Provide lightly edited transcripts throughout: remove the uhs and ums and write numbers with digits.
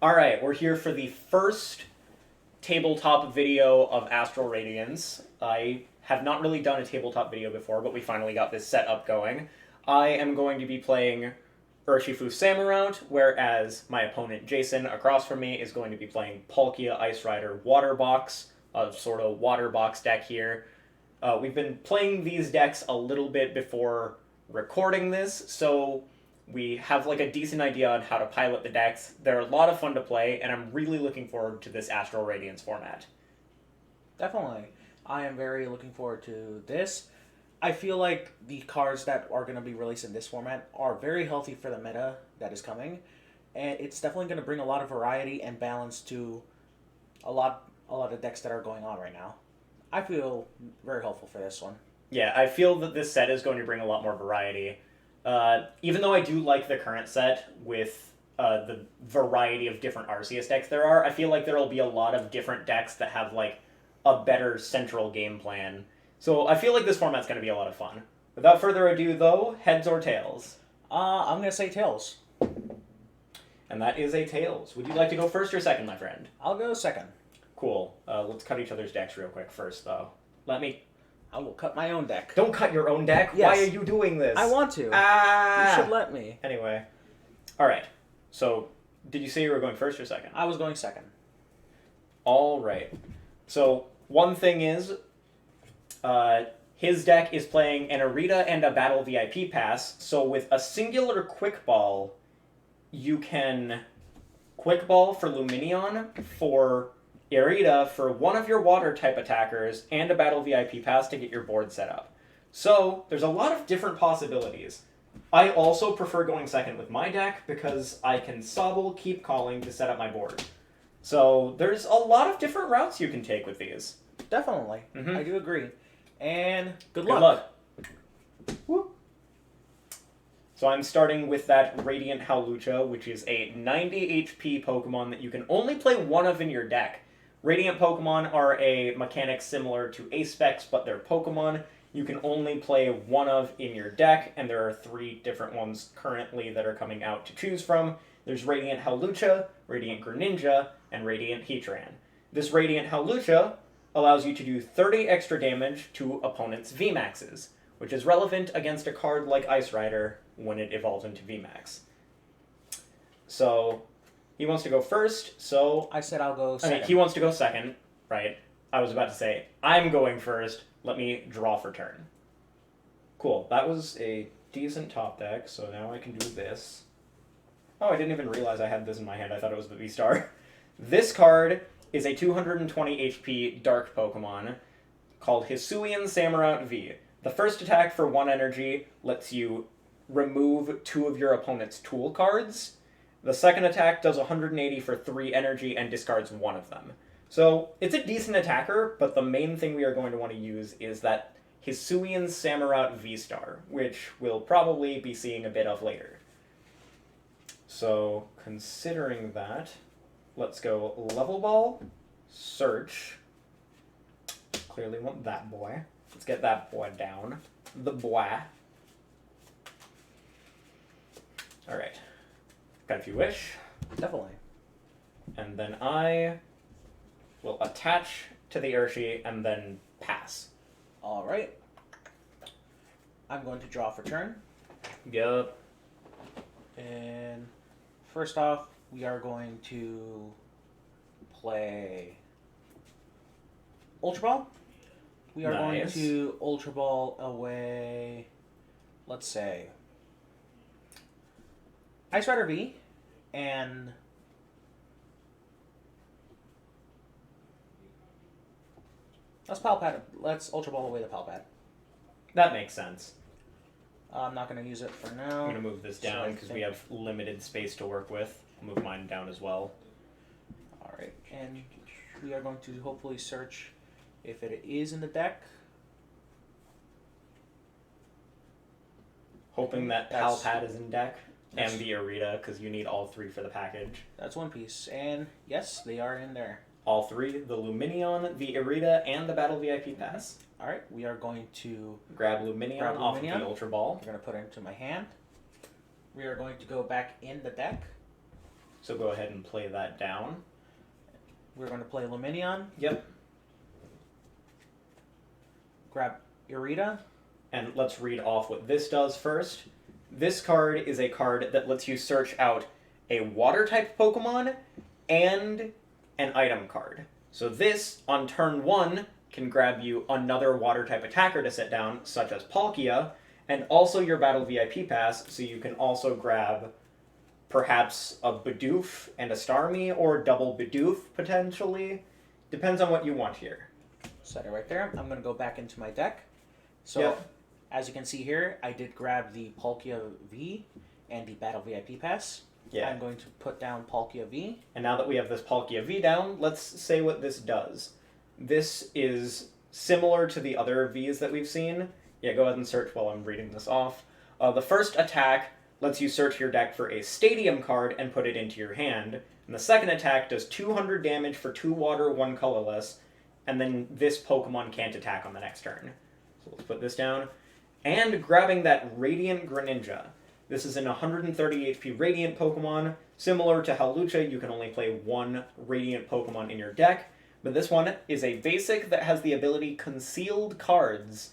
Alright, we're here for the first tabletop video of Astral Radiance. I have not really done a tabletop video before, but we finally got this setup going. I am going to be playing Urshifu Samurott, whereas my opponent Jason across from me is going to be playing Palkia Ice Rider Water Box, a sort of water box deck here. We've been playing these decks a little bit before recording this, so we have like a decent idea on how to pilot the decks. They're a lot of fun to play, and I'm really looking forward to this Astral Radiance format. Definitely. I am very looking forward to this. I feel like the cards that are going to be released in this format are very healthy for the meta that is coming, and it's definitely going to bring a lot of variety and balance to a lot of decks that are going on right now. I feel very hopeful for this one. Yeah, I feel that this set is going to bring a lot more variety. Even though I do like the current set with the variety of different Arceus decks there are, I feel like there will be a lot of different decks that have like a better central game plan. So I feel like this format's going to be a lot of fun. Without further ado, though, heads or tails? I'm going to say tails. And that is a tails. Would you like to go first or second, my friend? I'll go second. Cool. Let's cut each other's decks real quick first, though. I will cut my own deck. Don't cut your own deck. Yes. Why are you doing this? I want to. Ah! You should let me. Anyway. Alright. So, did you say you were going first or second? I was going second. Alright. So, one thing is, his deck is playing an Arita and a Battle VIP pass, so with a singular Quick Ball, you can Quick Ball for Luminion, for Arita for one of your water-type attackers, and a Battle VIP pass to get your board set up. So, there's a lot of different possibilities. I also prefer going second with my deck, because I can Sobble, keep calling to set up my board. So, there's a lot of different routes you can take with these. Definitely. Mhm. I do agree. And good Good luck. Woo. So I'm starting with that Radiant Hawlucha, which is a 90 HP Pokemon that you can only play one of in your deck. Radiant Pokemon are a mechanic similar to Ace-Specs, but they're Pokemon. You can only play one of in your deck, and there are 3 different ones currently that are coming out to choose from. There's Radiant Hawlucha, Radiant Greninja, and Radiant Heatran. This Radiant Hawlucha allows you to do 30 extra damage to opponents' VMAXs, which is relevant against a card like Ice Rider when it evolves into VMAX. So, he wants to go first, so... I said I'll go second. he wants to go second, right? I was about to say, I'm going first, let me draw for turn. Cool, that was a decent top deck, so now I can do this. Oh, I didn't even realize I had this in my hand, I thought it was the V-Star. This card is a 220 HP Dark Pokemon called Hisuian Samurott V. The first attack for 1 energy lets you remove 2 of your opponent's tool cards. The second attack does 180 for 3 energy and discards 1 of them. So, it's a decent attacker, but the main thing we are going to want to use is that Hisuian Samurott V-Star, which we'll probably be seeing a bit of later. So, considering that, let's go Level Ball, Search. Clearly want that boy. Let's get that boy down. The boy. Alright. Got if you wish. Definitely. And then I will attach to the Urshi and then pass. Alright. I'm going to draw for turn. Yup. And first off, we are going to play Ultra Ball. We are going Nice. to Ultra Ball away, let's say, Ice Rider V, and let's Ultra Ball away the Palpad. That makes sense. I'm not going to use it for I'm now. going to move this down because we have limited space to work with. I'll move mine down as well. Alright, and we are going to hopefully search if it is in the deck. Hoping that That's- Palpad is in deck. that's- And the Arita, because you need all 3 for the package. That's one piece. And yes, they are in there. All 3, the Luminion, the Arita, and the Battle VIP Pass. Alright, we are going to Grab Luminion Grab off of Luminion. the Ultra Ball. we're going to put it into my hand. We are going to go back in the deck. So go ahead and play that down. We're going to play Luminion. Yep. Grab Irida. And let's read off what this does first. This card is a card that lets you search out a water-type Pokemon and an item card. So this, on turn 1, can grab you another water-type attacker to set down, such as Palkia, and also your Battle VIP Pass, so you can also grab perhaps a Bidoof and a Starmie, or double Bidoof, potentially. Depends on what you want here. Set it right there. I'm going to go back into my deck. So, Yep. As you can see here, I did grab the Palkia V and the Battle VIP Pass. Yeah. I'm going to put down Palkia V. And now that we have this Palkia V down, let's say what this does. This is similar to the other Vs that we've seen. Yeah, go ahead and search while I'm reading this off. The first attack lets you search your deck for a Stadium card and put it into your hand. And the second attack does 200 damage for 2 water, 1 colorless. And then this Pokemon can't attack on the next turn. So let's put this down. And grabbing that Radiant Greninja. This is an 130 HP Radiant Pokemon. Similar to Hawlucha, you can only play 1 Radiant Pokemon in your deck. But this one is a basic that has the ability Concealed Cards.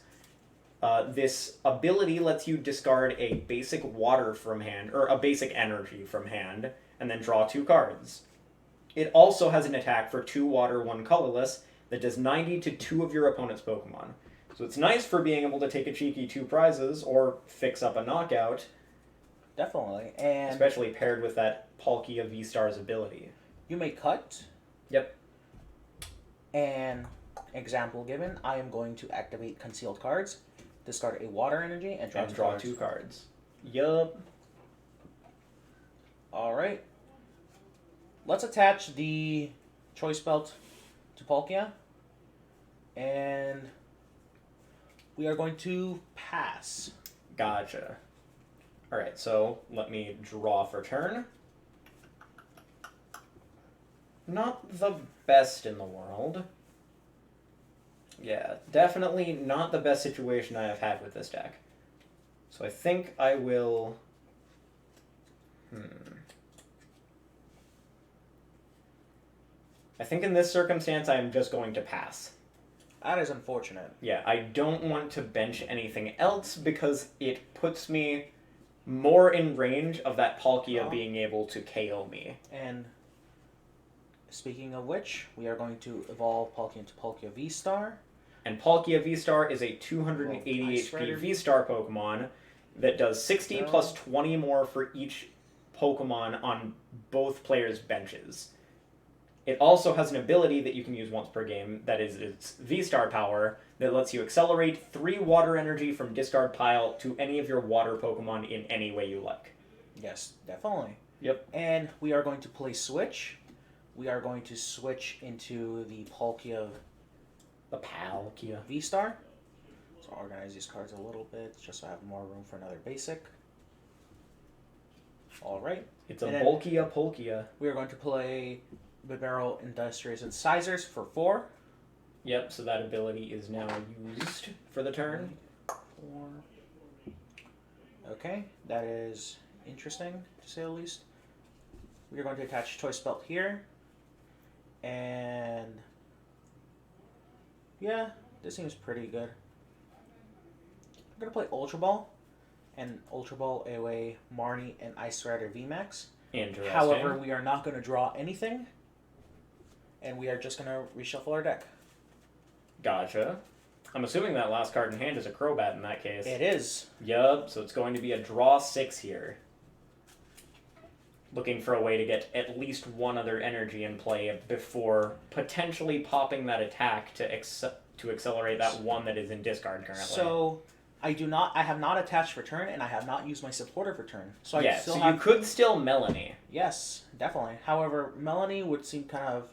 This ability lets you discard a basic water from hand, or a basic energy from hand, and then draw 2 cards. It also has an attack for 2 water, 1 colorless, that does 90 to 2 of your opponent's Pokemon. So it's nice for being able to take a cheeky 2 prizes, or fix up a knockout. Definitely. And Especially paired with that Palkia V-Star's ability. you may cut. Yep. And example given, I am going to activate Concealed Cards, discard a water energy, and draw, And 2 draw cards. 2 cards. Yup. Alright. Let's attach the Choice Belt to Palkia. And we are going to pass. Gotcha. Alright, so let me draw for turn. Not the best in the world. Yeah, definitely not the best situation I have had with this deck. So I think I will... I think in this circumstance I am just going to pass. That is unfortunate. Yeah, I don't want to bench anything else because it puts me more in range of that Palkia being able to KO me. And speaking of which, we are going to evolve Palkia into Palkia V-Star. And Palkia V-Star is a 280 Ice HP Rider. V-Star Pokemon that does 60 No. plus 20 more for each Pokemon on both players' benches. It also has an ability that you can use once per game, that is its V-Star power, that lets you accelerate 3 water energy from discard pile to any of your water Pokemon in any way you like. Yes, definitely. Yep. And we are going to play Switch. We are going to switch into the Palkia The Palkia. V-Star. So I'll organize these cards a little bit, just so I have more room for another basic. Alright. It's a And then- Bulkia Palkia. We are going to play Bibarel Industrious Incisors for 4. Yep, so that ability is now used for the turn. 4. Okay, that is interesting, to say the least. We are going to attach Choice Belt here. And yeah, this seems pretty good. I'm going to play Ultra Ball. And Ultra Ball away Marnie and Ice Rider VMAX. Interesting. However, we are not going to draw anything. And we are just going to reshuffle our deck. Gotcha. I'm assuming that last card in hand is a Crobat in that case. It is. Yup, so it's going to be a draw 6 here. Looking for a way to get at least one other energy in play before potentially popping that attack to accelerate that one that is in discard currently. So I have not attached for turn, and I have not used my supporter for turn. So I yeah, still so have... you could still Melanie. Yes, definitely. However, Melanie would seem kind of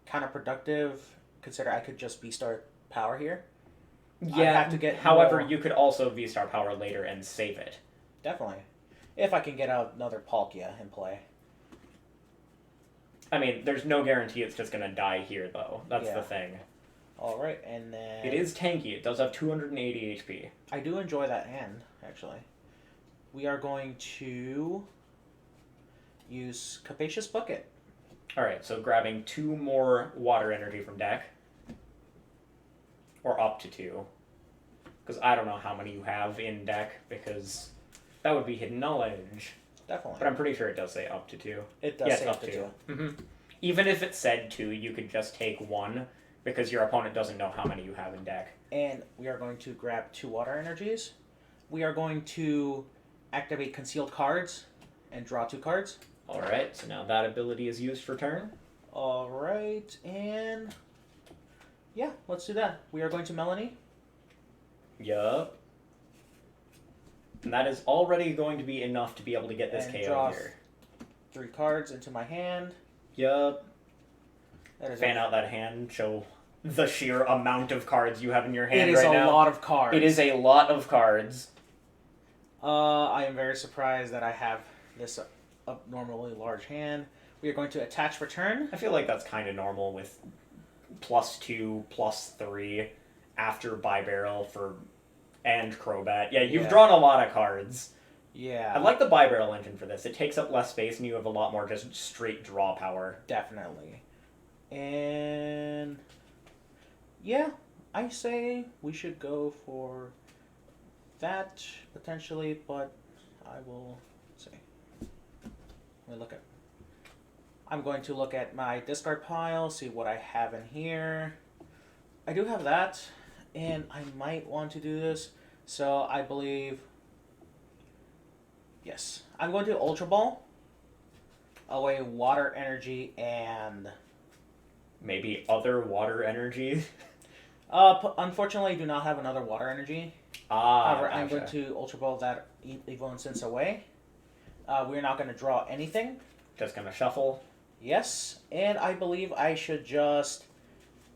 counterproductive, consider I could just V-Star power here. Yeah, have to get however, more. you could also V-Star power later and save it. Definitely. If I can get another Palkia in play. I mean, there's no guarantee it's just going to die here, though. That's Yeah. the thing. Alright, and then... It is tanky. It does have 280 HP. I do enjoy that hand, actually. We are going to use Capacious Bucket. Alright, so grabbing 2 more water energy from deck. Or up to 2. Because I don't know how many you have in deck, because that would be hidden knowledge. Definitely. But I'm pretty sure it does say up to 2. It does Yes, say up to 2. Mm-hmm. Even if it said 2, you could just take 1, because your opponent doesn't know how many you have in deck. And we are going to grab 2 water energies. We are going to activate concealed cards and draw 2 cards. Alright, so now that ability is used for turn. Alright, and yeah, let's do that. We are going to Melanie. Yup. And that is already going to be enough to be able to get this And KO draw here. 3 cards into my hand. Yup. That is Fan out that hand, show the sheer amount of cards you have in your hand It is right now. a lot of cards. It is a lot of cards. I am very surprised that I have this abnormally large hand. We are going to attach for turn. I feel like that's kind of normal with +2, +3 after Bi-Barrel and Crobat. Yeah, you've drawn a lot of cards. Yeah. I like the Bi-Barrel engine for this. It takes up less space and you have a lot more just straight draw power. Definitely. And yeah, I say we should go for that potentially, but I will see. I'm going to look at my discard pile, see what I have in here. I do have that, and I might want to do this. So I believe, yes, I'm going to Ultra Ball, away water energy and Maybe other water energy. unfortunately, I do not have another water energy. However, I'm going to Ultra Ball that Evo Incense away. We're not going to draw anything. Just gonna shuffle. Yes, and I believe I should just...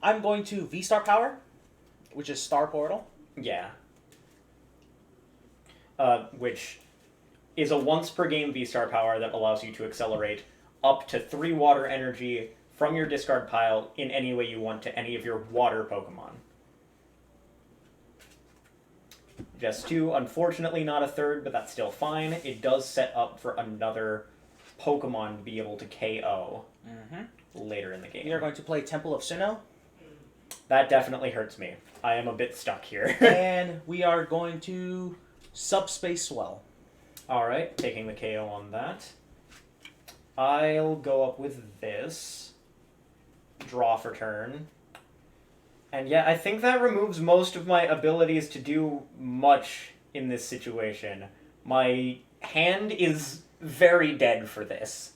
I'm going to V-Star Power, which is Star Portal. Yeah. Which is a once per game V-Star power that allows you to accelerate up to 3 water energy from your discard pile in any way you want to any of your water Pokemon. Just 2, unfortunately not a 3rd, but that's still fine. It does set up for another Pokemon to be able to KO later in the game. We are going to play Temple of Sinnoh. That definitely hurts me. I am a bit stuck here. And we are going to Subspace Swell. Alright, taking the KO on that. I'll go up with this. Draw for turn. And yeah, I think that removes most of my abilities to do much in this situation. My hand is very dead for this.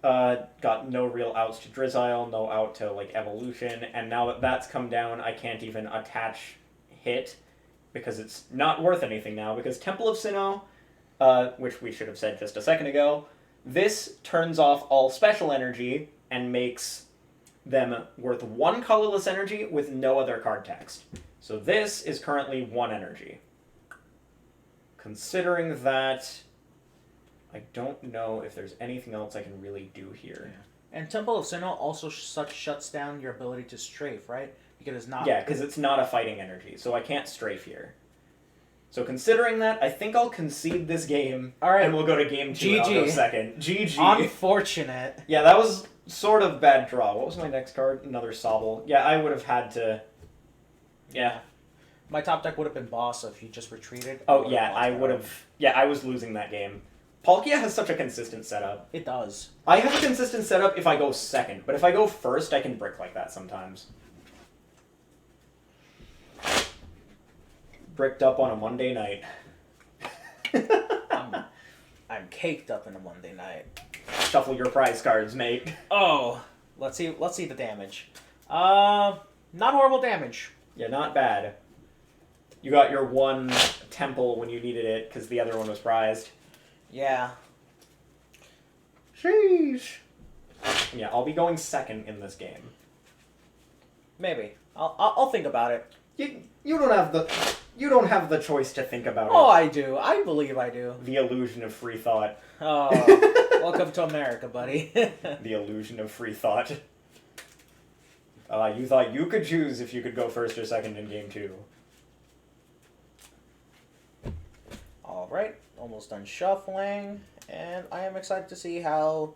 Got no real outs to Drizzile, no out to, like, Evolution, and now that that's come down, I can't even attach Hit, because it's not worth anything now, because Temple of Sinnoh, which we should have said just a second ago, this turns off all special energy and makes them worth 1 colorless energy with no other card text. So this is currently 1 energy. Considering that, I don't know if there's anything else I can really do here. Yeah. And Temple of Sinnoh also shuts down your ability to strafe, right? Because it's not... Yeah, because it's not a fighting energy, so I can't strafe here. So considering that, I think I'll concede this game, and we'll go to game 2 and I'll go second. GG. Unfortunate. Yeah, that was sort of bad draw. What was my next card? Another Sobble. Yeah, I would have had to... Yeah. My top deck would have been Boss if you just retreated. Oh, yeah, I would have... Yeah, I was losing that game. Palkia has such a consistent setup. It does. I have a consistent setup if I go second, but if I go first, I can brick like that sometimes. Bricked up on a Monday night. I'm caked up in a Monday night. Shuffle your prize cards, mate. Oh, let's see the damage. Not horrible damage. Yeah, not bad. You got your 1 temple when you needed it because the other one was prized. Yeah. Sheesh. Yeah, I'll be going second in this game. Maybe. I'll think about it. You don't have the choice to think about it. Oh, I do. I believe I do. The illusion of free thought. Oh, welcome to America, buddy. The illusion of free thought. You thought you could choose if you could go first or second in game 2. Alright, almost done shuffling. And I am excited to see how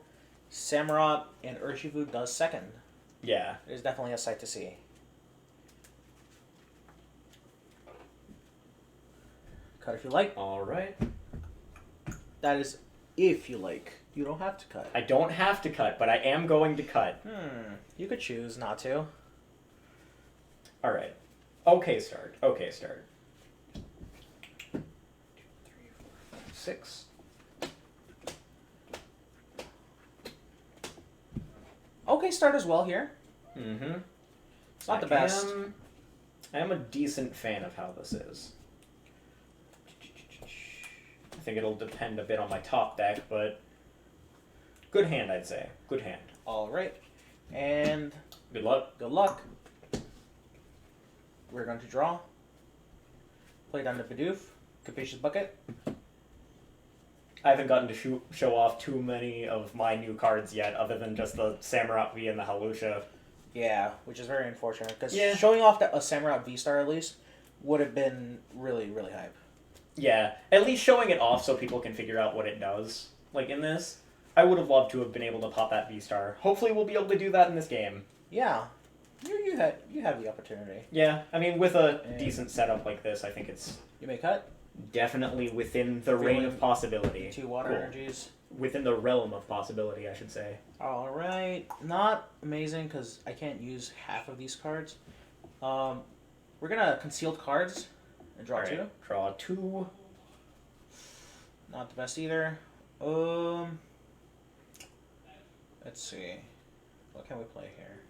Samurott and Urshifu does second. Yeah. It is definitely a sight to see. Cut if you like. All right. That is if you like. You don't have to cut. I don't have to cut, but I am going to cut. You could choose not to. All right. Okay, start. Okay, start. 2, 3, 4, 5, 6. Okay, start as well here. Mm-hmm. It's not the best. I am a decent fan of how this is. I think it'll depend a bit on my top deck, but good hand, I'd say. Good hand. All right. And Good luck. good luck. We're going to draw. Play down to Bidoof. Capacious Bucket. I haven't gotten to show off too many of my new cards yet, other than just the Samurott V and the Halusha. Yeah, which is very unfortunate, because Yeah. showing off a Samurott V-Star at least would have been really, really hype. Yeah, at least showing it off so people can figure out what it does. Like in this, I would have loved to have been able to pop that V-Star. Hopefully we'll be able to do that in this game. Yeah. You have the opportunity. Yeah, I mean, with a And- decent setup like this, I think it's You may cut. definitely within the reign of possibility. 2 water Cool. energies. Within the realm of possibility, I should say. All right. Not amazing, because I can't use half of these cards. We're going to concealed cards and draw All right, 2. Draw 2. Not the best either. Let's see. What can we play here?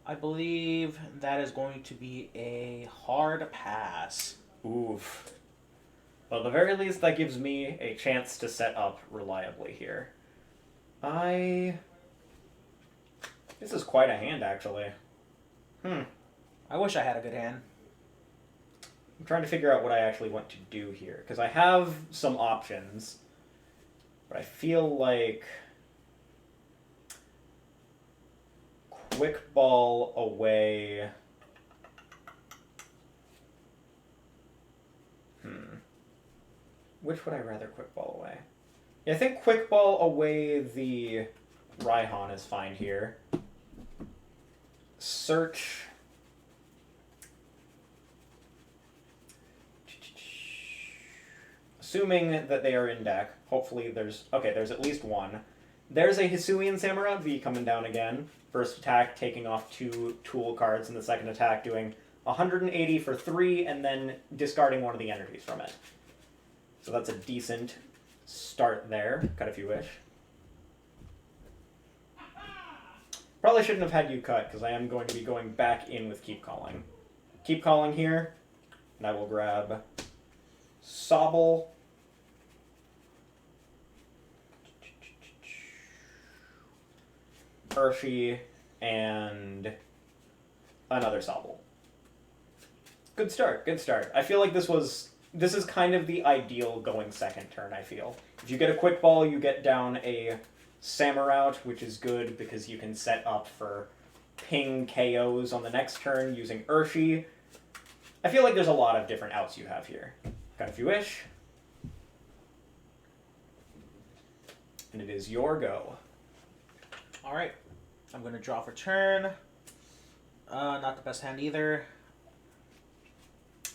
I believe that is going to be a hard pass. Oof. Well, at the very least, that gives me a chance to set up reliably here. This is quite a hand, actually. I wish I had a good hand. I'm trying to figure out what I actually want to do here, because I have some options, but I feel like quick ball away. Which would I rather quick ball away? Yeah, I think quick ball away the Raihan is fine here. Search. Assuming that they are in deck, hopefully there's at least one. There's a Hisuian Samurott V coming down again. First attack taking off 2 tool cards, and the second attack doing 180 for 3, and then discarding one of the energies from it. So that's a decent start there. Cut if you wish. Probably shouldn't have had you cut, because I am going to be going back in with Keep Calling. Keep Calling here, and I will grab Sobble. Urshifu, and another Sobble. Good start, good start. I feel like this is kind of the ideal going second turn, I feel. If you get a quick ball, you get down a Samurott, which is good because you can set up for ping KOs on the next turn using Urshifu. I feel like there's a lot of different outs you have here. Got if you wish. And it is your go. Alright. I'm going to draw for turn. Not the best hand either.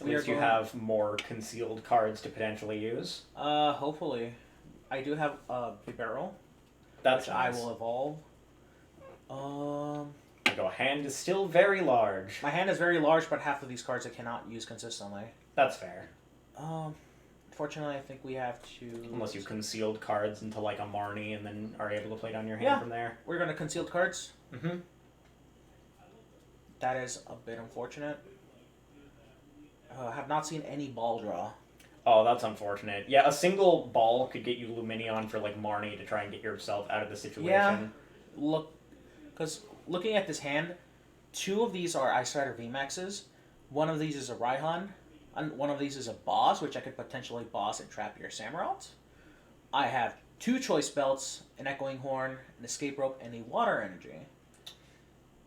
At least you have more concealed cards to potentially use. Hopefully. I do have a barrel, That's which nice. I will evolve. Your hand is still very large. My hand is very large, but half of these cards I cannot use consistently. That's fair. Fortunately, I think we have to... Unless you've concealed cards into like a Marnie and then are able to play down your hand from there. We're going to concealed cards. Mm-hmm. That is a bit unfortunate. I have not seen any ball draw. Oh, that's unfortunate. Yeah, a single ball could get you Luminion for like Marnie to try and get yourself out of the situation. Yeah. Because looking at this hand, 2 of these are Ice Rider VMAXs. One of these is a Raihan. And one of these is a boss, which I could potentially boss and trap your Samurott. I have 2 choice belts, an Echoing Horn, an Escape Rope, and a Water Energy.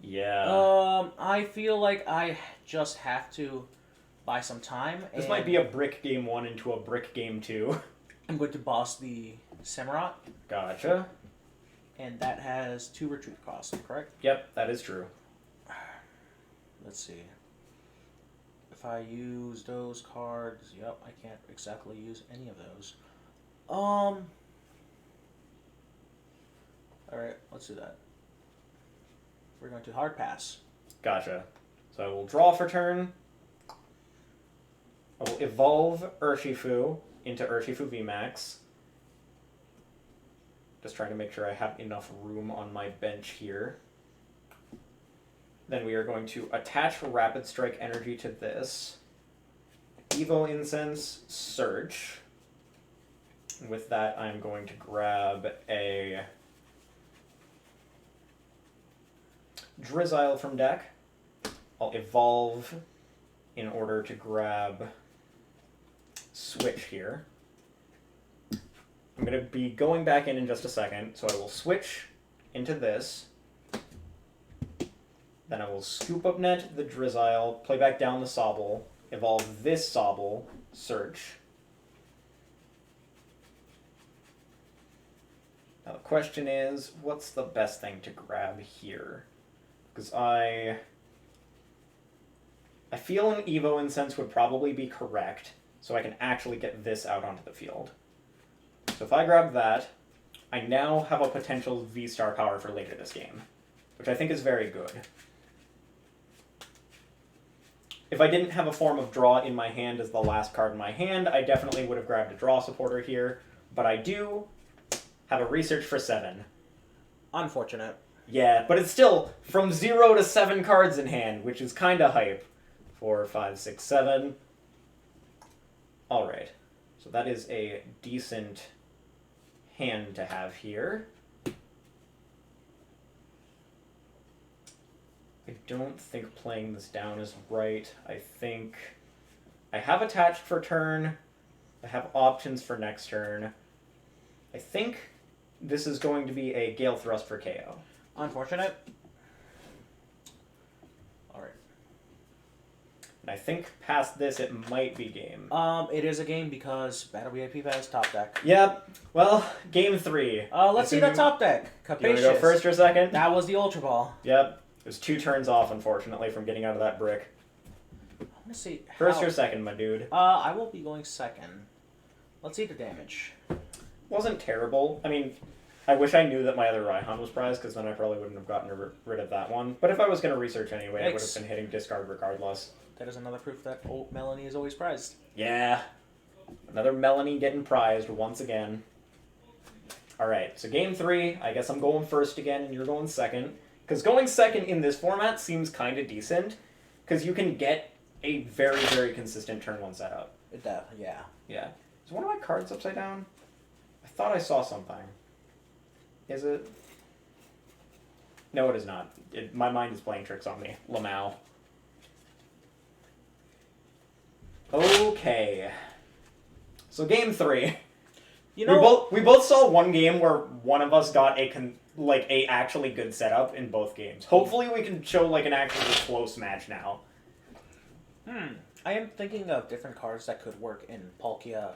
Yeah. I feel like I just have to buy some time. This might be a brick game 1 into a brick game 2. I'm going to boss the Samurott, Gotcha. and that has 2 retreat costs, correct? Yep, that is true. Let's see. If I use those cards, yep, I can't exactly use any of those. Alright, let's do that. We're going to hard pass. Gotcha. So I will draw for turn. I will evolve Urshifu into Urshifu VMAX. Just trying to make sure I have enough room on my bench here. Then we are going to attach Rapid Strike Energy to this. Evo Incense, search. And with that, I'm going to grab a Drizzile from deck. I'll evolve in order to grab Switch here. I'm going to be going back in just a second, so I will switch into this. Then I will scoop up net the Drizzile, play back down the Sobble, evolve this Sobble, search. Now the question is, what's the best thing to grab here? Because I feel an Evo Incense would probably be correct, so I can actually get this out onto the field. So if I grab that, I now have a potential V-Star power for later this game, which I think is very good. If I didn't have a form of draw in my hand as the last card in my hand, I definitely would have grabbed a draw supporter here, but I do have a research for 7. Unfortunate. Yeah, but it's still from 0 to 7 cards in hand, which is kind of hype. 4, 5, 6, 7. Alright, so that is a decent hand to have here. I don't think playing this down is right. I think I have attached for turn. I have options for next turn. I think this is going to be a Gale Thrust for KO. Unfortunate. Alright. And I think past this it might be game. It is a game because Battle VIP has top deck. Yep. Well, game 3. Let's see the top deck. You want Capacious. to go first or second? That was the Ultra Ball. Yep. It was 2 turns off, unfortunately, from getting out of that brick. I want to see First or second, my dude? I will be going second. Let's see the damage. Wasn't terrible. I mean, I wish I knew that my other Raihan was prized, because then I probably wouldn't have gotten rid of that one. But if I was going to research anyway, I would have been hitting discard regardless. That is another proof that Melanie is always prized. Yeah. Another Melanie getting prized once again. Alright, so game 3. I guess I'm going first again, and you're going second. Because going second in this format seems kind of decent, because you can get a very, very consistent turn 1 setup. Yeah. Yeah. Is one of my cards upside down? I thought I saw something. Is it? No, it is not. My mind is playing tricks on me. Lamau. Okay. So game 3. You know, we both saw one game where one of us got a actually good setup in both games. Hopefully we can show like an actually close match now. I am thinking of different cards that could work in Palkia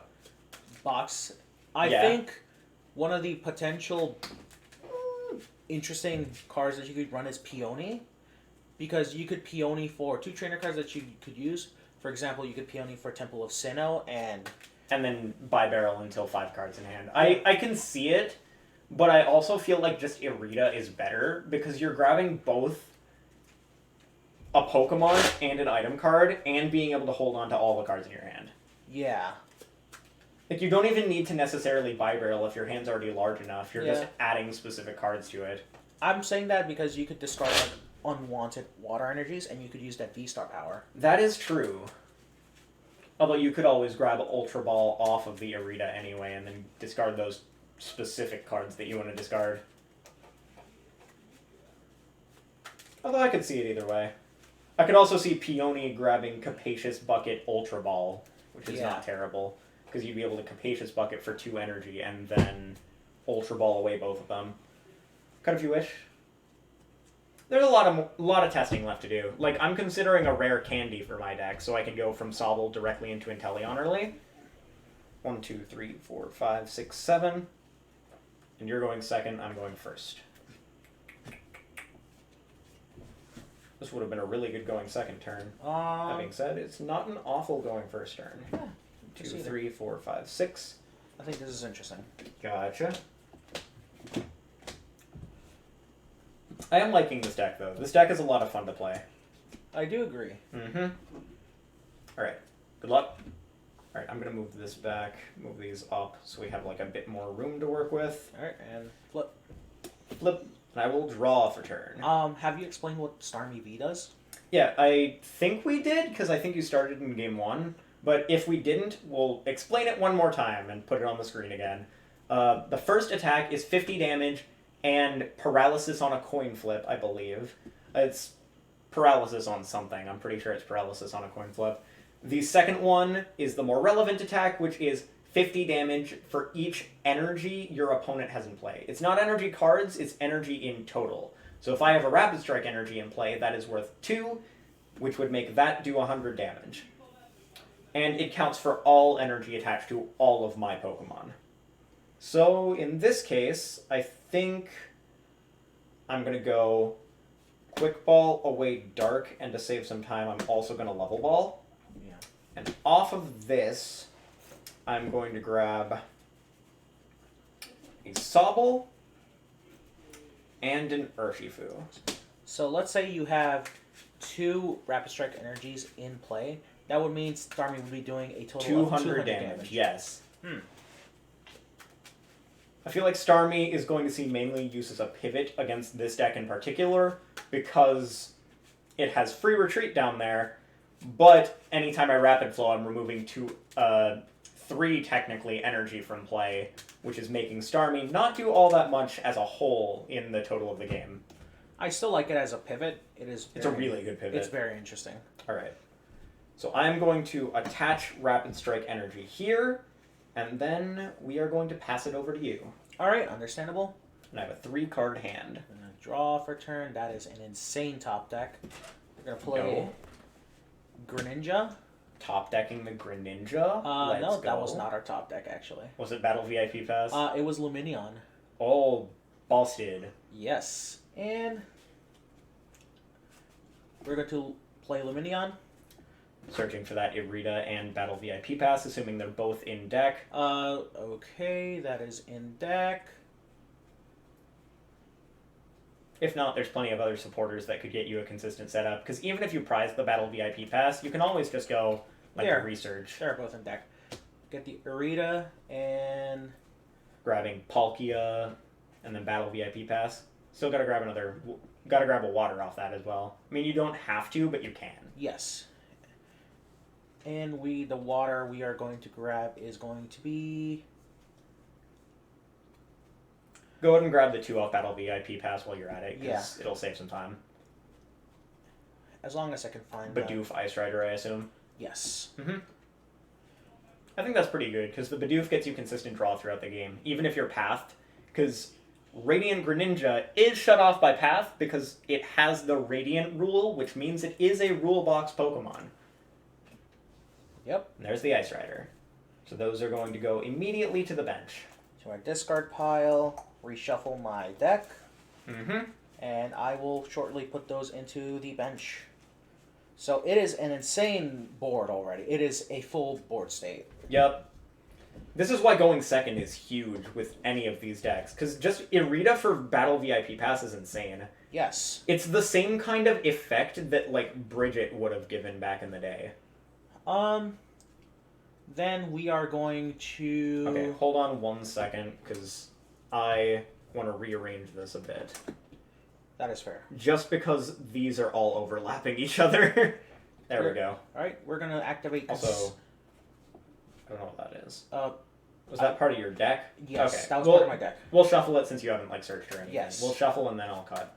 box. I think one of the potential interesting cards that you could run is Peony, because you could Peony for 2 trainer cards that you could use. For example, you could Peony for Temple of Sinnoh and then buy barrel until 5 cards in hand. I can see it, but I also feel like just Irida is better, because you're grabbing both a Pokemon and an item card, and being able to hold on to all the cards in your hand. Yeah. Like, you don't even need to necessarily buy barrel if your hand's already large enough. You're just adding specific cards to it. I'm saying that because you could discard like unwanted water energies, and you could use that V-Star power. That is true. Although you could always grab Ultra Ball off of the Irida anyway, and then discard those specific cards that you want to discard. Although I could see it either way. I could also see Peony grabbing Capacious Bucket Ultra Ball, which is not terrible, because you'd be able to Capacious Bucket for 2 energy, and then Ultra Ball away both of them. Cut if you wish. There's a lot of testing left to do. Like, I'm considering a rare candy for my deck, so I can go from Sobble directly into Inteleon early. 1, 2, 3, 4, 5, 6, 7. And you're going second, I'm going first. This would have been a really good going second turn. That being said, it's not an awful going first turn. Yeah, 2, 3, 4, 5, 6. I think this is interesting. Gotcha. I am liking this deck, though. This deck is a lot of fun to play. I do agree. Mm-hmm. Alright. Good luck. Alright, I'm going to move this back, move these up, so we have, like, a bit more room to work with. Alright, and flip. Flip. And I will draw for turn. Have you explained what Starmie V does? Yeah, I think we did, because I think you started in game 1. But if we didn't, we'll explain it one more time and put it on the screen again. The first attack is 50 damage and paralysis on a coin flip, I believe. It's paralysis on something. I'm pretty sure it's paralysis on a coin flip. The second one is the more relevant attack, which is 50 damage for each energy your opponent has in play. It's not energy cards, it's energy in total. So if I have a Rapid Strike energy in play, that is worth 2, which would make that do 100 damage. And it counts for all energy attached to all of my Pokemon. So in this case, I think I'm going to go Quick Ball away Dark, and to save some time, I'm also going to Level Ball. Yeah. And off of this, I'm going to grab a Sobble and an Urshifu. So let's say you have 2 Rapid Strike energies in play. That would mean Starmie would be doing a total of 200 damage. Yes. I feel like Starmie is going to see mainly use as a pivot against this deck in particular, because it has free retreat down there, but anytime I Rapid Flow, I'm removing 3 technically energy from play, which is making Starmie not do all that much as a whole in the total of the game. I still like it as a pivot. It's a really good pivot. It's very interesting. Alright. So I'm going to attach Rapid Strike energy here, and then we are going to pass it over to you. Alright, understandable. And I have a 3-card hand. I'm going to draw for turn. That is an insane top deck. We're going to play Greninja. Top decking the Greninja? No, that was not our top deck, actually. Was it Battle VIP Pass? It was Luminion. Oh, busted. Yes. And we're going to play Luminion. Searching for that Irida and Battle VIP Pass, assuming they're both in deck. Okay, that is in deck. If not, there's plenty of other supporters that could get you a consistent setup, because even if you prize the Battle VIP Pass, you can always just go, like, the Research. They're both in deck. Get the Irida and... grabbing Palkia, and then Battle VIP Pass. Still gotta grab gotta grab a water off that as well. I mean, you don't have to, but you can. Yes. And the water we are going to grab is going to be... Go ahead and grab the 2 off Battle VIP Pass while you're at it, because Yeah. it'll save some time. As long as I can find... Bidoof Ice Rider, I assume. Yes. I think that's pretty good, because the Bidoof gets you consistent draw throughout the game, even if you're pathed, because Radiant Greninja is shut off by Path, because it has the Radiant rule, which means it is a rule box Pokemon. Yep. And there's the Ice Rider. So those are going to go immediately to the bench. To our discard pile, reshuffle my deck, and I will shortly put those into the bench. So it is an insane board already. It is a full board state. Yep. This is why going second is huge with any of these decks, because just Irida for Battle VIP Pass is insane. Yes. It's the same kind of effect that, like, Bridget would have given back in the day. Then we are going to... Okay, hold on 1 second, because I want to rearrange this a bit. That is fair. Just because these are all overlapping each other. There we go. Alright, we're going to activate... Also, I don't know what that is. Was I- that part of your deck? Yes, Okay. that was part of my deck. We'll shuffle it since you haven't, like, searched or anything. Yes. We'll shuffle and then I'll cut.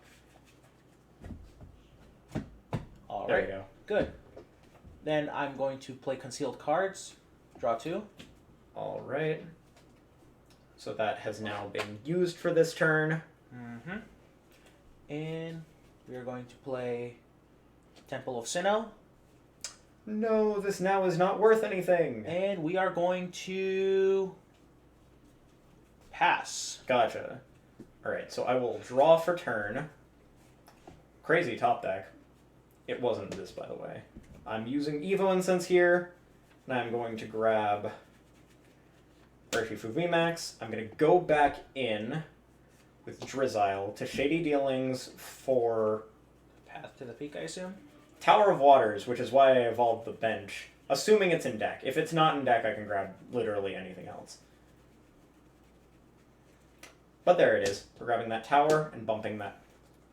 Alright. There you go. Good. Then I'm going to play concealed cards. Draw 2. Alright. So that has now been used for this turn. And We are going to play Temple of Sinnoh. No, this now is not worth anything. And we are going to pass. Gotcha. Alright, so I will draw for turn. Crazy top deck. It wasn't this, by the way. I'm using Evo Incense here, and I'm going to grab Urshifu VMAX. I'm going to go back in with Drizzile to Shady Dealings for Path to the Peak, I assume? Tower of Waters, which is why I evolved the bench. Assuming it's in deck. If it's not in deck, I can grab literally anything else. But there it is. We're grabbing that tower and bumping that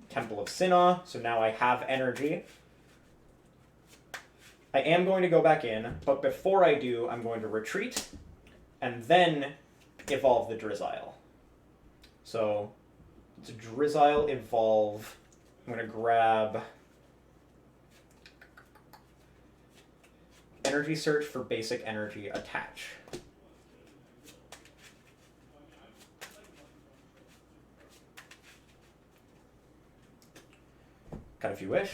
Temple of Sinnoh, so now I have energy. I am going to go back in, but before I do, I'm going to retreat and then evolve the Drizzile. So, it's a Drizzile evolve. I'm going to grab Energy Search for basic energy attach. Cut if you wish.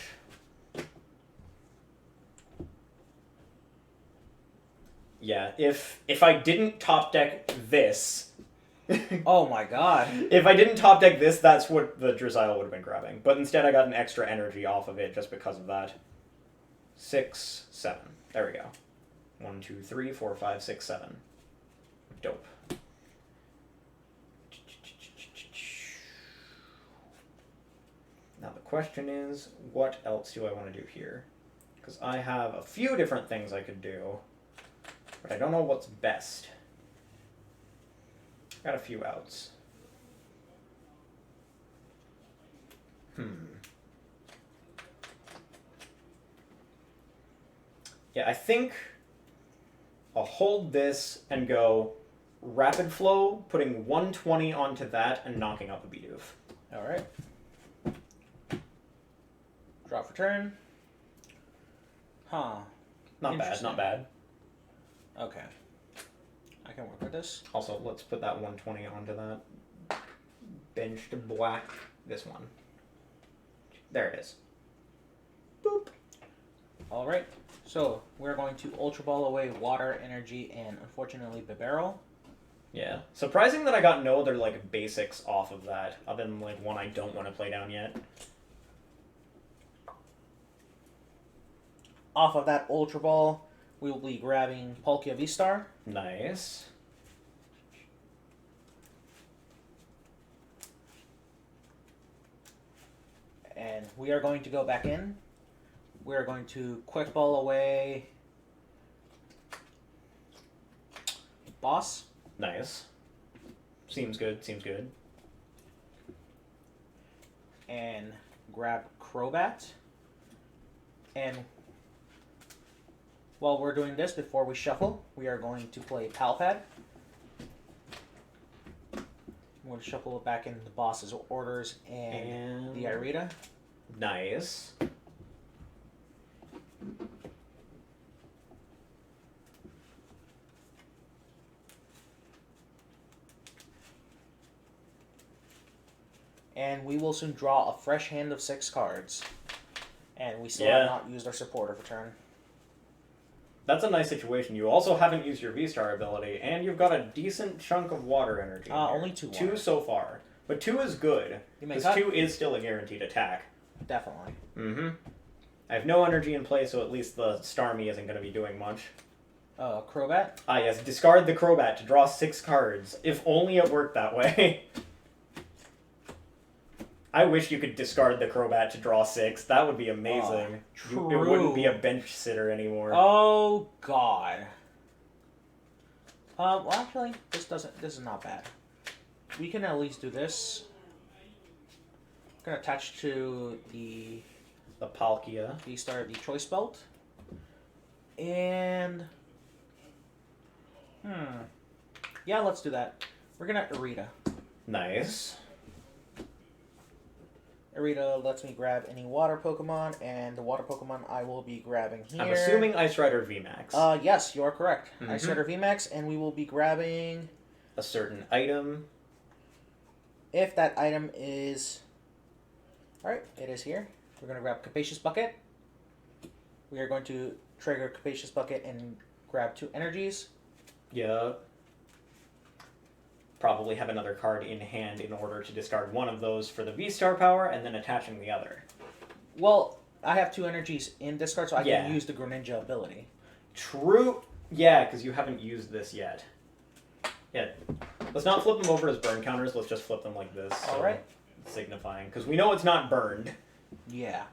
Yeah, if I didn't top deck this... Oh my god. If I didn't top deck this, that's what the Drizzile would have been grabbing. But instead I got an extra energy off of it just because of that. 6, 7. There we go. 1, 2, 3, 4, 5, 6, 7. Dope. Now the question is, what else do I want to do here? Because I have a few different things I could do, but I don't know what's best. Got a few outs. Yeah, I think I'll hold this and go Rapid Flow, putting 120 onto that and knocking out the Bidoof. Alright. Draw for turn. Huh. Not bad, not bad. Okay. I can work with this. Also, let's put that 120 onto that. Bench to black this one. There it is. Boop. Alright. So, we're going to Ultra Ball away Water, Energy, and unfortunately Bibarel. Yeah. Surprising that I got no other, like, basics off of that, other than, like, one I don't want to play down yet. Off of that Ultra Ball, we will be grabbing Palkia V-Star. Nice. And we are going to go back in. We are going to Quick Ball away Boss. Nice. Seems good, seems good. And grab Crobat. And while we're doing this, before we shuffle, we are going to play Palpad. I'm going to shuffle it back in the boss's orders and the Irida. Nice. And we will soon draw a fresh hand of 6 cards. And we still have not used our supporter for turn. That's a nice situation. You also haven't used your V-Star ability, and you've got a decent chunk of water energy. Only 2 water. 2 so far. But 2 is good, because 2 is still a guaranteed attack. Definitely. Mm-hmm. I have no energy in play, so at least the Starmie isn't going to be doing much. Crobat? Ah, yes. Discard the Crobat to draw 6 cards. If only it worked that way. I wish you could discard the Crobat to draw 6. That would be amazing. It wouldn't be a bench sitter anymore. Oh, God. Well, actually, this is not bad. We can at least do this. I'm going to attach to the Palkia. V-Star, the Choice Belt. And... yeah, let's do that. We're going to Irida. Nice. Irida lets me grab any water Pokemon, and the water Pokemon I will be grabbing here. I'm assuming Ice Rider VMAX. Yes, you are correct. Ice Rider VMAX, and we will be grabbing... a certain item. If that item is Alright, it is here. We're going to grab Capacious Bucket. We are going to trigger Capacious Bucket and grab 2 energies. Yeah. Probably have another card in hand in order to discard one of those for the V-Star power and then attaching the other. Well, I have 2 energies in discard, so I Yeah. can use the Greninja ability. True. Yeah, because you haven't used this yet. Yeah. Let's not flip them over as burn counters. Let's just flip them like this. So Alright. signifying. Because we know it's not burned. Yeah.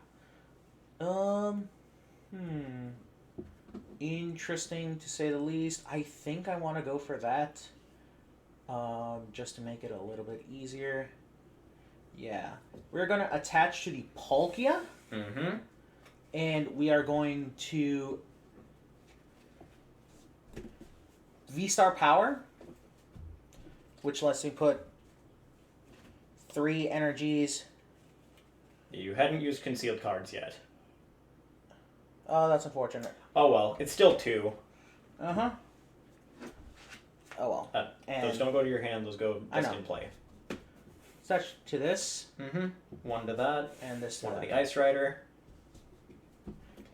Interesting to say the least. I think I want to go for that. Just to make it a little bit easier. Yeah. We're going to attach to the Palkia. Mm-hmm. And we are going to V-Star Power, which lets me put 3 energies. You hadn't used concealed cards yet. Oh, that's unfortunate. Oh well, it's still 2. Uh-huh. Oh well. Those don't go to your hand, those go just in play. Attach to this. Mm-hmm. 1 to that. And this to One that. to the Ice Rider.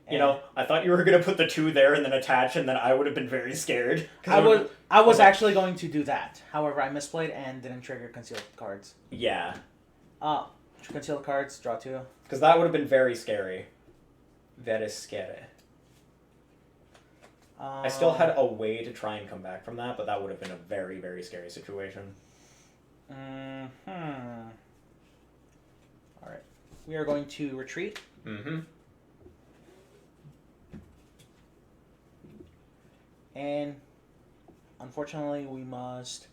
And You know, I thought you were going to put the 2 there and then attach, and then I would have been very scared. I was actually going to do that. However, I misplayed and didn't trigger concealed cards. Yeah. Concealed cards, draw 2. Because that would have been very scary. Very scary. I still had a way to try and come back from that, but that would have been a very, very scary situation. Alright. We are going to retreat. Mm-hmm. And unfortunately, we must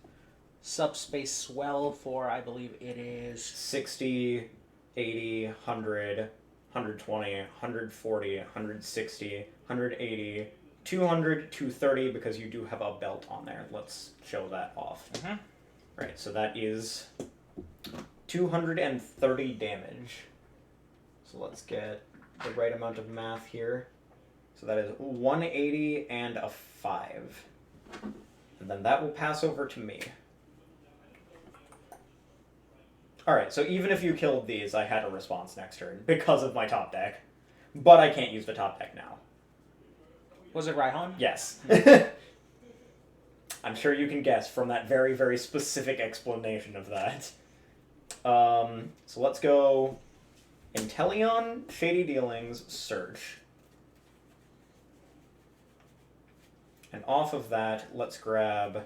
subspace swell for, I believe it is 60, 80, 100, 120, 140, 160, 180, 200, 230, because you do have a belt on there. Let's show that off. Mm-hmm. Right, so that is 230 damage. So let's get the right amount of math here. So that is 180 and a 5. And then that will pass over to me. Alright, so even if you killed these, I had a response next turn because of my top deck. But I can't use the top deck now. Was it Raihan? Yes. I'm sure you can guess from that very, very specific explanation of that. So let's go Inteleon, Shady Dealings, Search. And off of that, let's grab...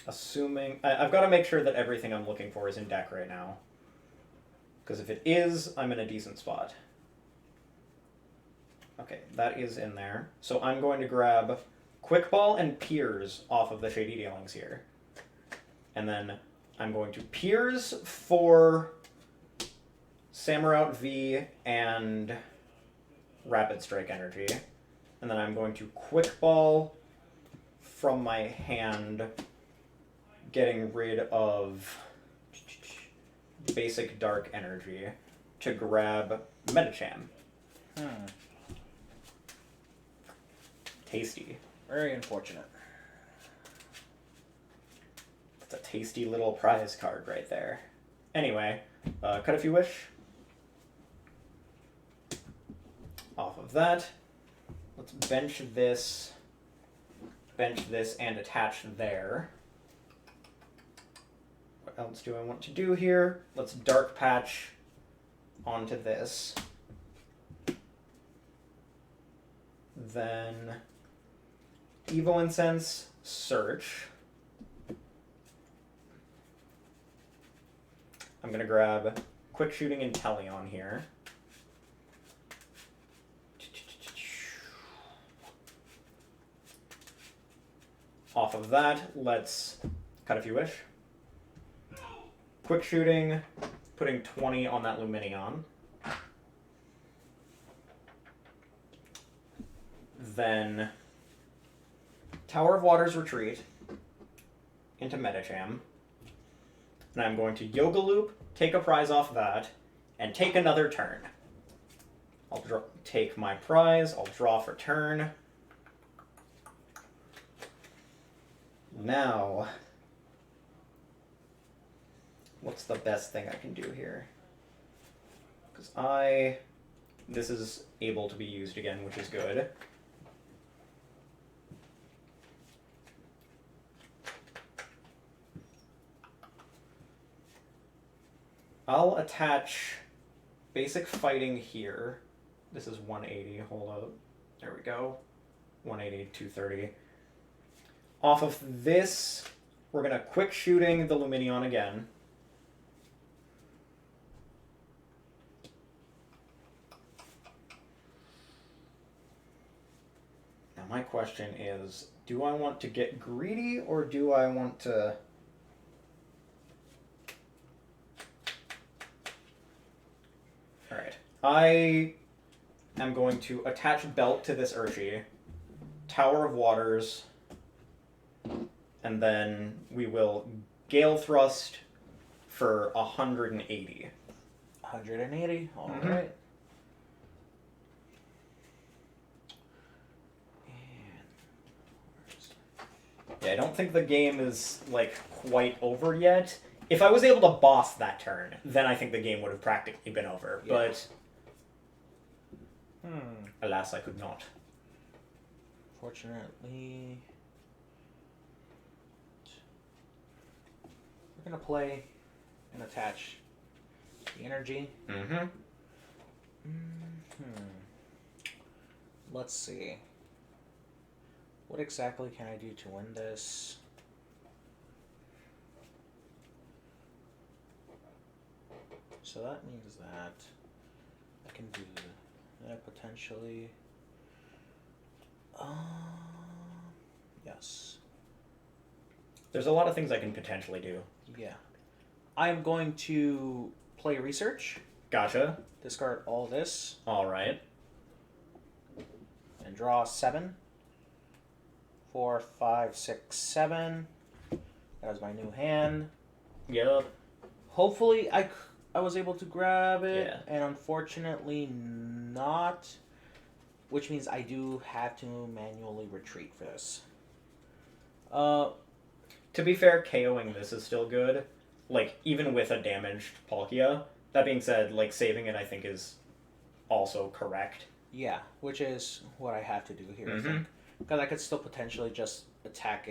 Assuming... I've got to make sure that everything I'm looking for is in deck right now. Because if it is, I'm in a decent spot. Okay, that is in there. So I'm going to grab Quick Ball and Piers off of the Shady Dealings here. And then I'm going to Piers for Samurott V and Rapid Strike Energy. And then I'm going to Quick Ball from my hand, getting rid of basic Dark Energy to grab Medicham. Tasty. Very unfortunate. That's a tasty little prize card right there. Anyway, cut if you wish. Off of that, let's bench this, and attach there. What else do I want to do here? Let's Dark Patch onto this. Then Evil Incense, Search. I'm going to grab Quick Shooting Inteleon here. Off of that, let's cut if you wish. Quick Shooting, putting 20 on that Luminion. Then Tower of Water's Retreat into Medicham. And I'm going to Yoga Loop, take a prize off that, and take another turn. I'll take my prize, I'll draw for turn. Now, what's the best thing I can do here? Because this is able to be used again, which is good. I'll attach basic fighting here. This is 180. Hold up. There we go. 180, 230. Off of this, we're going to quick shooting the Luminion again. Now my question is, do I want to get greedy or do I want to... Alright. I am going to attach Belt to this Urshi, Tower of Waters, and then we will Gale Thrust for 180. 180, alright. Yeah, I don't think the game is, like, quite over yet. If I was able to boss that turn, then I think the game would have practically been over. Yeah. But, alas, I could not. Fortunately, we're going to play and attach the energy. Let's see. What exactly can I do to win this? So that means that I can do that potentially. Yes. There's a lot of things I can potentially do. Yeah. I am going to play Research. Gotcha. Discard all this. Alright. And draw 7. 4, 5, 6, 7. That was my new hand. Yep. Hopefully I was able to grab it, yeah. And unfortunately not, which means I do have to manually retreat for this. To be fair, KOing this is still good, like, even with a damaged Palkia. That being said, like, saving it I think is also correct. Yeah, which is what I have to do here, I think. Because I could still potentially just attack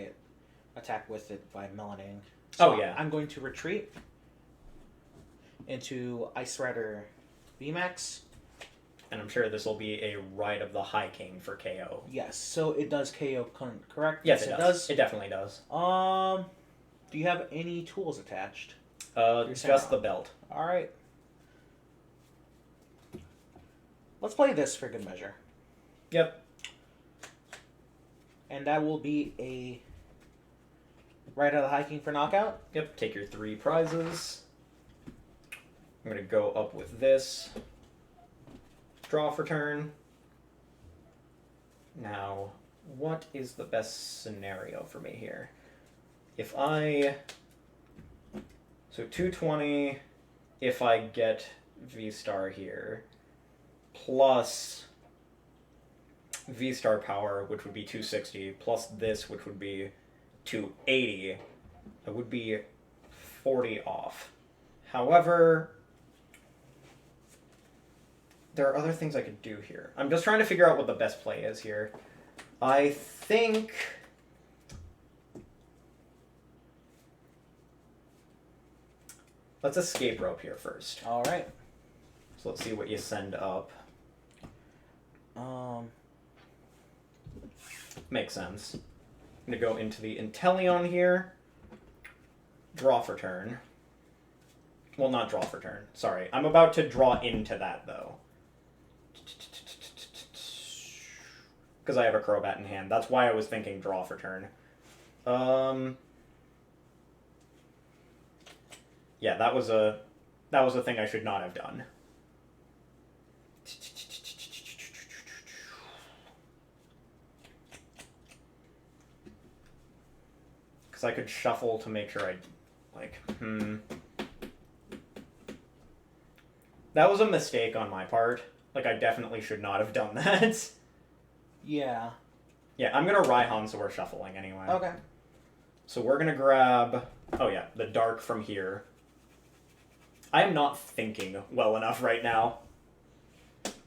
with it by melaning. So yeah. I'm going to retreat into Ice Rider VMAX. And I'm sure this will be a Ride of the High King for KO. Yes, so it does KO, correct? Yes, it does. It definitely does. Do you have any tools attached? Just the belt. Alright. Let's play this for good measure. Yep. And that will be a Ride of the High King for knockout. Yep, take your 3 prizes. I'm going to go up with this. Draw for turn. Now, what is the best scenario for me here? So 220 if I get V-Star here, plus V-Star power, which would be 260, plus this, which would be 280. That would be 40 off. However, there are other things I could do here. I'm just trying to figure out what the best play is here. I think... Let's escape rope here first. Alright. So let's see what you send up. Makes sense. I'm going to go into the Inteleon here. Draw for turn. Well, not draw for turn. Sorry. I'm about to draw into that, though. Because I have a Crobat in hand. That's why I was thinking draw for turn. Yeah, that was a thing I should not have done. Because I could shuffle to make sure That was a mistake on my part. Like, I definitely should not have done that. Yeah. Yeah, I'm gonna Raihan, so we're shuffling anyway. Okay. So we're going to grab, oh yeah, the dark from here. I am not thinking well enough right now.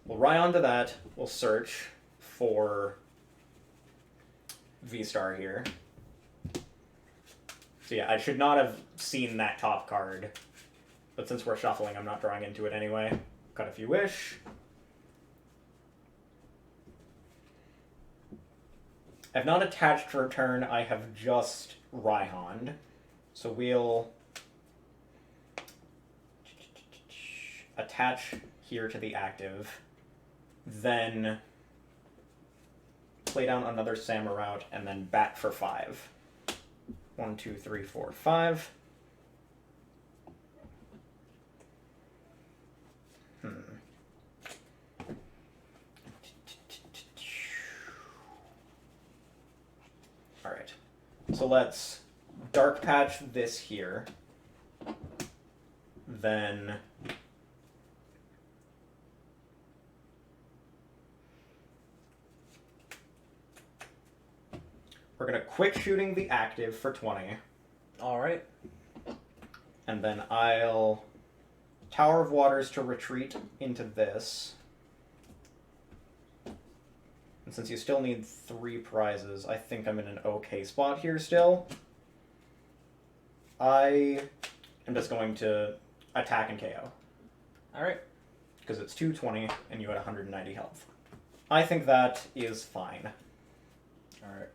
We'll ride onto that. We'll search for V-Star here. So yeah, I should not have seen that top card. But since we're shuffling, I'm not drawing into it anyway. Cut if you wish. I've not attached for a turn, I have just Raihan'd. So we'll attach here to the active, then play down another Samurott, and then bat for 5. 1, 2, 3, 4, 5. Alright. So let's dark patch this here. Then we're going to quick shooting the active for 20. Alright. And then I'll Tower of Waters to retreat into this. And since you still need 3 prizes, I think I'm in an okay spot here still. I am just going to attack and KO. Alright. Because it's 220 and you had 190 health. I think that is fine. Alright.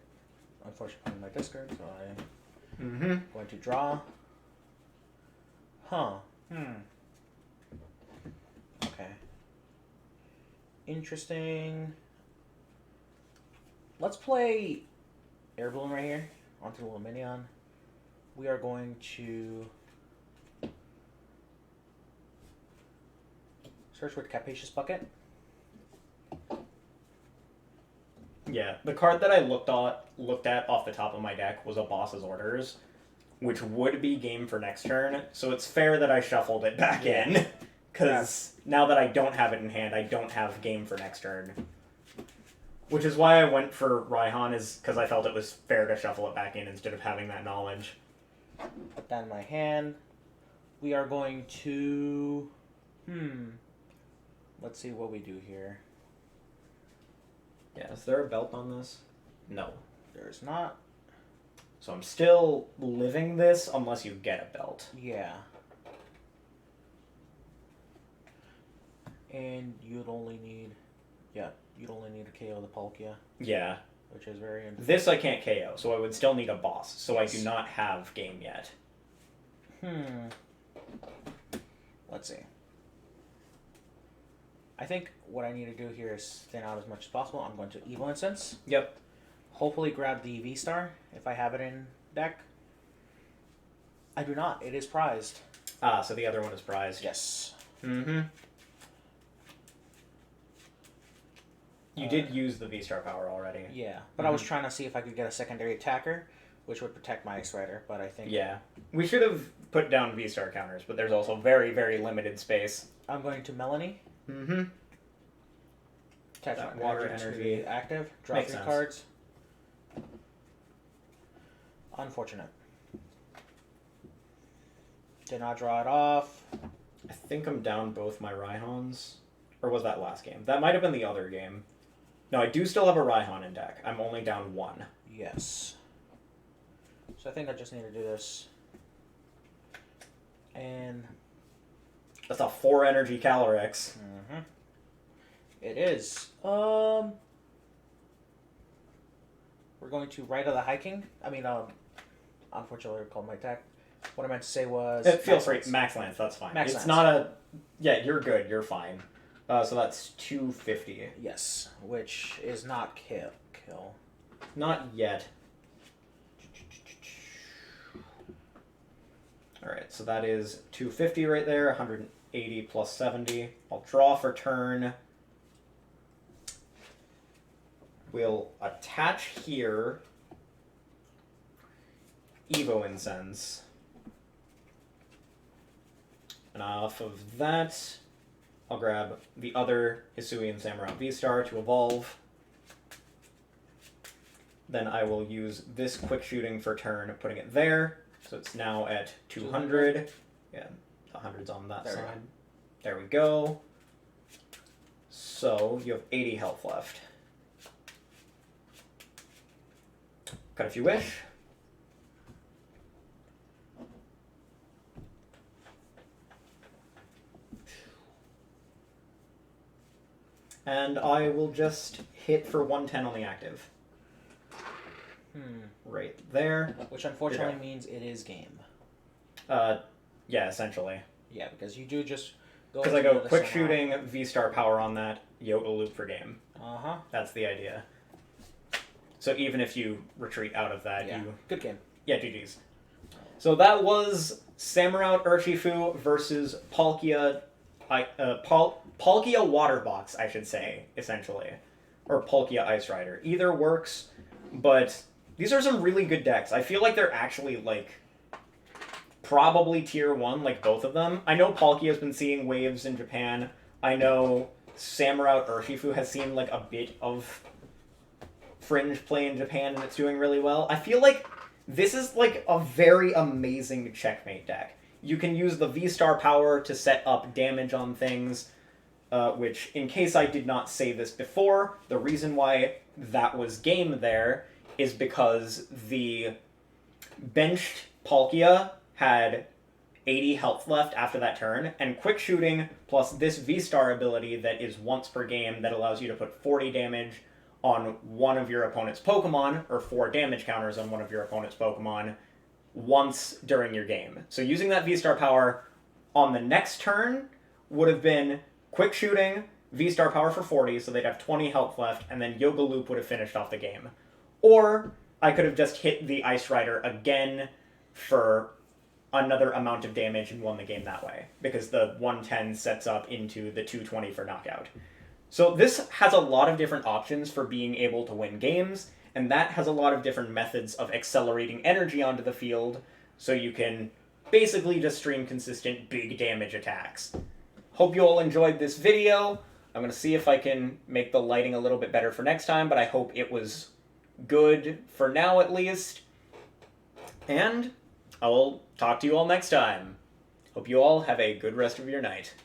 Unfortunately, my discard, so I'm going to draw. Huh. Okay. Interesting. Let's play Air Balloon right here onto the little minion. We are going to search with Capacious Bucket. Yeah, the card that I looked at off the top of my deck was a Boss's Orders, which would be game for next turn, so it's fair that I shuffled it back in, because now that I don't have it in hand, I don't have game for next turn. Which is why I went for Raihan, is because I felt it was fair to shuffle it back in instead of having that knowledge. Put that in my hand. We are going to... Let's see what we do here. Yeah, is there a belt on this? No. There's not. So I'm still living this unless you get a belt. Yeah. And you'd only need... Yeah, you'd only need to KO the Palkia. Yeah. Which is very interesting. This I can't KO, so I would still need a boss, so I do not have game yet. Let's see. I think what I need to do here is thin out as much as possible. I'm going to Evil Incense. Yep. Hopefully grab the V-Star if I have it in deck. I do not. It is prized. Ah, so the other one is prized. Yes. You did use the V-Star power already. Yeah, but I was trying to see if I could get a secondary attacker, which would protect my X-Rider, but I think... Yeah. We should have put down V-Star counters, but there's also very, very limited space. I'm going to Melanie. Attach That my water energy to energy. the active. Draw Makes 3 sense. cards. Unfortunate. Did not draw it off. I think I'm down both my Raihans. Or was that last game? That might have been the other game. No, I do still have a Raihan in deck. I'm only down 1. Yes. So I think I just need to do this. And... That's a 4 energy Calyrex. It is. We're going to Rite of the Hiking. I mean, unfortunately, I recalled my attack. What I meant to say was... Feel free. Max Lance, that's fine. Max it's Lance. not a... Yeah, you're good. You're fine. So that's 250. Yes, which is not kill. Not yet. Alright, so that is 250 right there. 180 plus 70. I'll draw for turn. We'll attach here Evo Incense. And off of that, I'll grab the other Hisuian Samurott V-Star to evolve. then I will use this quick shooting for turn, putting it there. So it's now at 200. Yeah, the 100's on that side. There we go. So you have 80 health left. Cut if you wish. And I will just hit for 110 on the active. Right there. Which unfortunately means it is game. Yeah, essentially. Yeah, because you do just go... Because I go quick shooting, V-star power on that, yoga loop for game. Uh-huh. That's the idea. So even if you retreat out of that, you... Good game. Yeah, GG's. So that was Samurott Urshifu versus Palkia... Palkia Water Box, I should say, essentially. Or Palkia Ice Rider. Either works, but these are some really good decks. I feel like they're actually, like, probably tier 1, like both of them. I know Palkia has been seeing waves in Japan. I know Samurott Urshifu has seen, like, a bit of fringe play in Japan, and it's doing really well. I feel like this is, like, a very amazing checkmate deck. You can use the V-star power to set up damage on things, which, in case I did not say this before, the reason why that was game there is because the benched Palkia had 80 health left after that turn, and quick shooting plus this V-star ability that is once per game that allows you to put 40 damage on one of your opponent's Pokemon, or 4 damage counters on one of your opponent's Pokemon, once during your game. So using that V-star power on the next turn would have been quick shooting, V-star power for 40, so they'd have 20 health left, and then Yoga Loop would have finished off the game. Or I could have just hit the Ice Rider again for another amount of damage and won the game that way, because the 110 sets up into the 220 for knockout. So this has a lot of different options for being able to win games, and that has a lot of different methods of accelerating energy onto the field, so you can basically just stream consistent big damage attacks. Hope you all enjoyed this video. I'm going to see if I can make the lighting a little bit better for next time, but I hope it was good for now at least. And I will talk to you all next time. Hope you all have a good rest of your night.